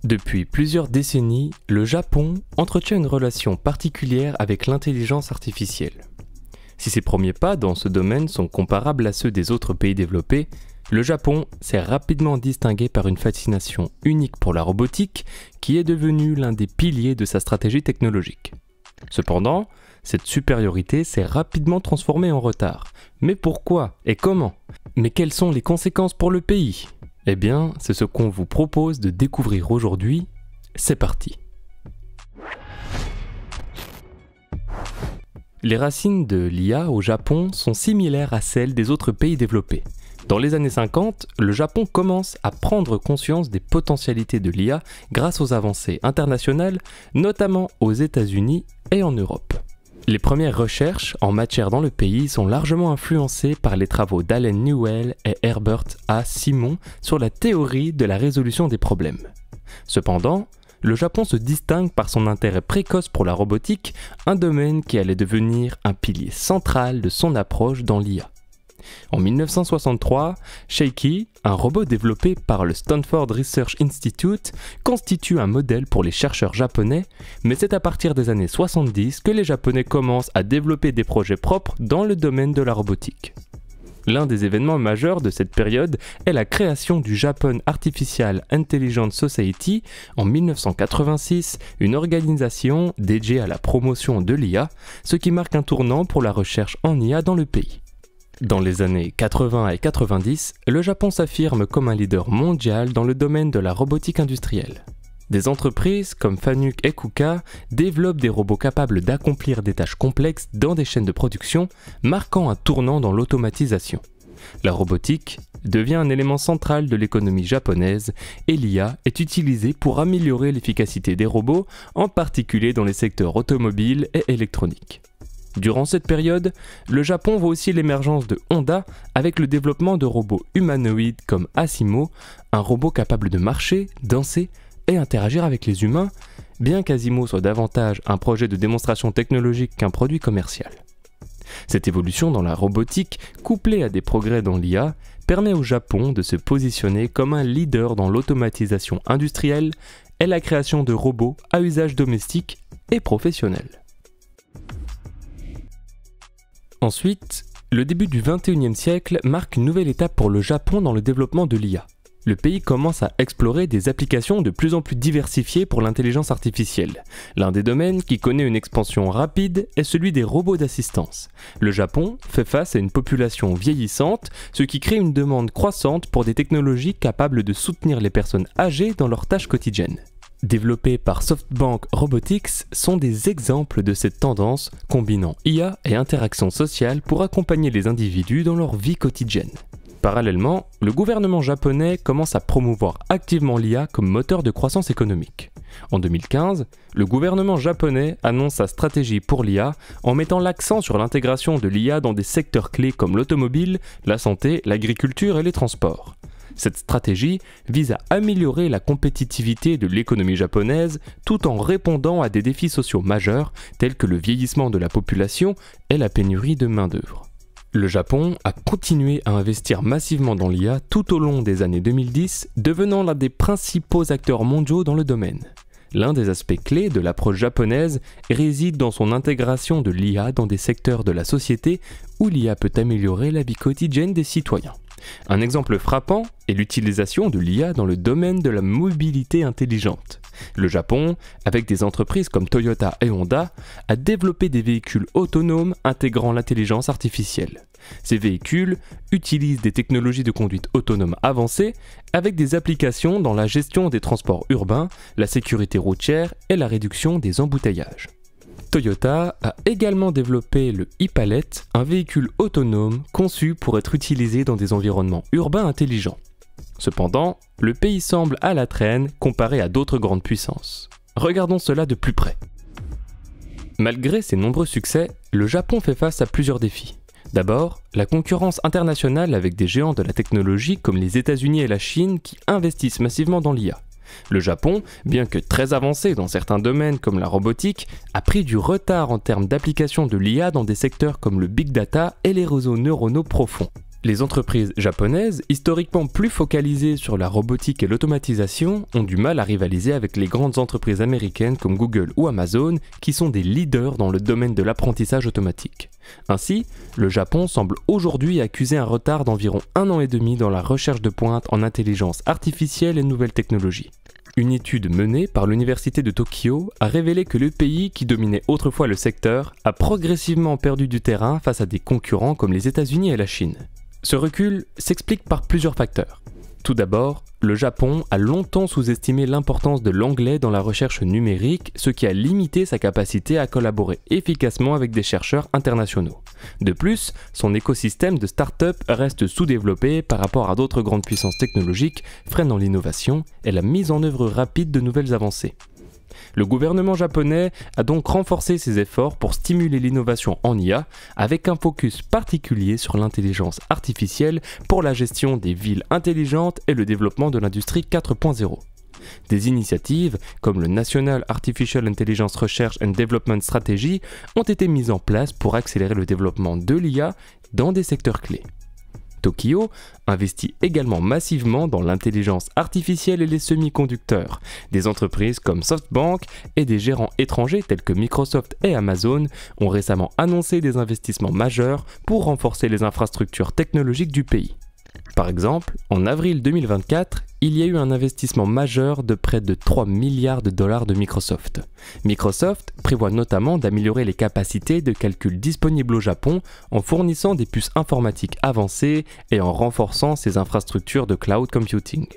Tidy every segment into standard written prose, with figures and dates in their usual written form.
Depuis plusieurs décennies, le Japon entretient une relation particulière avec l'intelligence artificielle. Si ses premiers pas dans ce domaine sont comparables à ceux des autres pays développés, le Japon s'est rapidement distingué par une fascination unique pour la robotique qui est devenue l'un des piliers de sa stratégie technologique. Cependant, cette supériorité s'est rapidement transformée en retard. Mais pourquoi et comment? Mais quelles sont les conséquences pour le pays? Eh bien, c'est ce qu'on vous propose de découvrir aujourd'hui. C'est parti! Les racines de l'IA au Japon sont similaires à celles des autres pays développés. Dans les années 50, le Japon commence à prendre conscience des potentialités de l'IA grâce aux avancées internationales, notamment aux États-Unis et en Europe. Les premières recherches en matière dans le pays sont largement influencées par les travaux d'Allen Newell et Herbert A. Simon sur la théorie de la résolution des problèmes. Cependant, le Japon se distingue par son intérêt précoce pour la robotique, un domaine qui allait devenir un pilier central de son approche dans l'IA. En 1963, Sheiki, un robot développé par le Stanford Research Institute, constitue un modèle pour les chercheurs japonais, mais c'est à partir des années 70 que les Japonais commencent à développer des projets propres dans le domaine de la robotique. L'un des événements majeurs de cette période est la création du Japan Artificial Intelligence Society en 1986, une organisation dédiée à la promotion de l'IA, ce qui marque un tournant pour la recherche en IA dans le pays. Dans les années 80 et 90, le Japon s'affirme comme un leader mondial dans le domaine de la robotique industrielle. Des entreprises comme Fanuc et Kuka développent des robots capables d'accomplir des tâches complexes dans des chaînes de production, marquant un tournant dans l'automatisation. La robotique devient un élément central de l'économie japonaise et l'IA est utilisée pour améliorer l'efficacité des robots, en particulier dans les secteurs automobiles et électroniques. Durant cette période, le Japon voit aussi l'émergence de Honda avec le développement de robots humanoïdes comme Asimo, un robot capable de marcher, danser et interagir avec les humains, bien qu'Asimo soit davantage un projet de démonstration technologique qu'un produit commercial. Cette évolution dans la robotique, couplée à des progrès dans l'IA, permet au Japon de se positionner comme un leader dans l'automatisation industrielle et la création de robots à usage domestique et professionnel. Ensuite, le début du XXIe siècle marque une nouvelle étape pour le Japon dans le développement de l'IA. Le pays commence à explorer des applications de plus en plus diversifiées pour l'intelligence artificielle. L'un des domaines qui connaît une expansion rapide est celui des robots d'assistance. Le Japon fait face à une population vieillissante, ce qui crée une demande croissante pour des technologies capables de soutenir les personnes âgées dans leurs tâches quotidiennes. Développés par SoftBank Robotics sont des exemples de cette tendance combinant IA et interaction sociale pour accompagner les individus dans leur vie quotidienne. Parallèlement, le gouvernement japonais commence à promouvoir activement l'IA comme moteur de croissance économique. En 2015, le gouvernement japonais annonce sa stratégie pour l'IA en mettant l'accent sur l'intégration de l'IA dans des secteurs clés comme l'automobile, la santé, l'agriculture et les transports. Cette stratégie vise à améliorer la compétitivité de l'économie japonaise tout en répondant à des défis sociaux majeurs tels que le vieillissement de la population et la pénurie de main-d'œuvre. Le Japon a continué à investir massivement dans l'IA tout au long des années 2010, devenant l'un des principaux acteurs mondiaux dans le domaine. L'un des aspects clés de l'approche japonaise réside dans son intégration de l'IA dans des secteurs de la société où l'IA peut améliorer la vie quotidienne des citoyens. Un exemple frappant est l'utilisation de l'IA dans le domaine de la mobilité intelligente. Le Japon, avec des entreprises comme Toyota et Honda, a développé des véhicules autonomes intégrant l'intelligence artificielle. Ces véhicules utilisent des technologies de conduite autonome avancées avec des applications dans la gestion des transports urbains, la sécurité routière et la réduction des embouteillages. Toyota a également développé le e-Pallet, un véhicule autonome conçu pour être utilisé dans des environnements urbains intelligents. Cependant, le pays semble à la traîne comparé à d'autres grandes puissances. Regardons cela de plus près. Malgré ses nombreux succès, le Japon fait face à plusieurs défis. D'abord, la concurrence internationale avec des géants de la technologie comme les États-Unis et la Chine qui investissent massivement dans l'IA. Le Japon, bien que très avancé dans certains domaines comme la robotique, a pris du retard en termes d'application de l'IA dans des secteurs comme le big data et les réseaux neuronaux profonds. Les entreprises japonaises, historiquement plus focalisées sur la robotique et l'automatisation, ont du mal à rivaliser avec les grandes entreprises américaines comme Google ou Amazon, qui sont des leaders dans le domaine de l'apprentissage automatique. Ainsi, le Japon semble aujourd'hui accuser un retard d'environ 1 an et demi dans la recherche de pointe en intelligence artificielle et nouvelles technologies. Une étude menée par l'université de Tokyo a révélé que le pays qui dominait autrefois le secteur a progressivement perdu du terrain face à des concurrents comme les États-Unis et la Chine. Ce recul s'explique par plusieurs facteurs. Tout d'abord, le Japon a longtemps sous-estimé l'importance de l'anglais dans la recherche numérique, ce qui a limité sa capacité à collaborer efficacement avec des chercheurs internationaux. De plus, son écosystème de start-up reste sous-développé par rapport à d'autres grandes puissances technologiques, freinant l'innovation et la mise en œuvre rapide de nouvelles avancées. Le gouvernement japonais a donc renforcé ses efforts pour stimuler l'innovation en IA, avec un focus particulier sur l'intelligence artificielle pour la gestion des villes intelligentes et le développement de l'industrie 4.0. Des initiatives comme le National Artificial Intelligence Research and Development Strategy ont été mises en place pour accélérer le développement de l'IA dans des secteurs clés. Tokyo investit également massivement dans l'intelligence artificielle et les semi-conducteurs. Des entreprises comme SoftBank et des gérants étrangers tels que Microsoft et Amazon ont récemment annoncé des investissements majeurs pour renforcer les infrastructures technologiques du pays. Par exemple, en avril 2024, il y a eu un investissement majeur de près de 3 milliards de dollars de Microsoft. Microsoft prévoit notamment d'améliorer les capacités de calcul disponibles au Japon en fournissant des puces informatiques avancées et en renforçant ses infrastructures de cloud computing.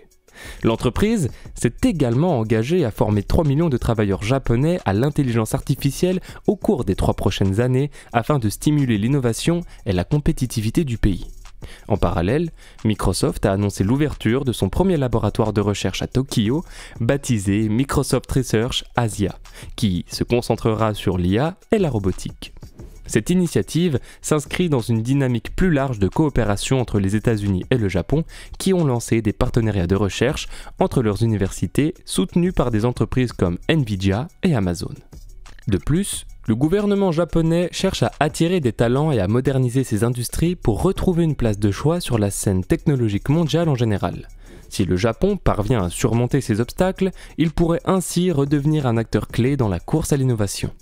L'entreprise s'est également engagée à former 3 millions de travailleurs japonais à l'intelligence artificielle au cours des 3 prochaines années afin de stimuler l'innovation et la compétitivité du pays. En parallèle, Microsoft a annoncé l'ouverture de son premier laboratoire de recherche à Tokyo, baptisé Microsoft Research Asia, qui se concentrera sur l'IA et la robotique. Cette initiative s'inscrit dans une dynamique plus large de coopération entre les États-Unis et le Japon, qui ont lancé des partenariats de recherche entre leurs universités soutenus par des entreprises comme Nvidia et Amazon. De plus, le gouvernement japonais cherche à attirer des talents et à moderniser ses industries pour retrouver une place de choix sur la scène technologique mondiale en général. Si le Japon parvient à surmonter ces obstacles, il pourrait ainsi redevenir un acteur clé dans la course à l'innovation.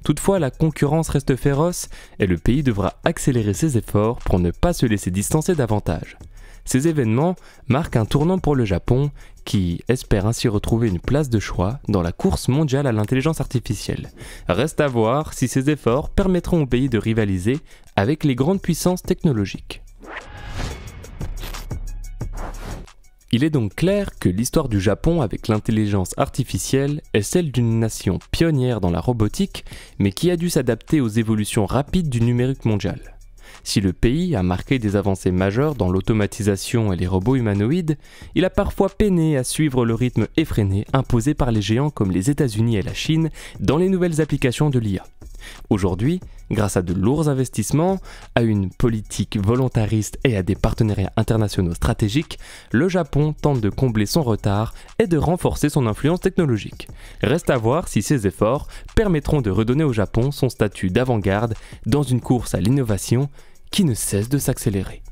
Toutefois, la concurrence reste féroce et le pays devra accélérer ses efforts pour ne pas se laisser distancer davantage. Ces événements marquent un tournant pour le Japon qui espère ainsi retrouver une place de choix dans la course mondiale à l'intelligence artificielle. Reste à voir si ces efforts permettront au pays de rivaliser avec les grandes puissances technologiques. Il est donc clair que l'histoire du Japon avec l'intelligence artificielle est celle d'une nation pionnière dans la robotique, mais qui a dû s'adapter aux évolutions rapides du numérique mondial. Si le pays a marqué des avancées majeures dans l'automatisation et les robots humanoïdes, il a parfois peiné à suivre le rythme effréné imposé par les géants comme les États-Unis et la Chine dans les nouvelles applications de l'IA. Aujourd'hui, grâce à de lourds investissements, à une politique volontariste et à des partenariats internationaux stratégiques, le Japon tente de combler son retard et de renforcer son influence technologique. Reste à voir si ces efforts permettront de redonner au Japon son statut d'avant-garde dans une course à l'innovation qui ne cesse de s'accélérer.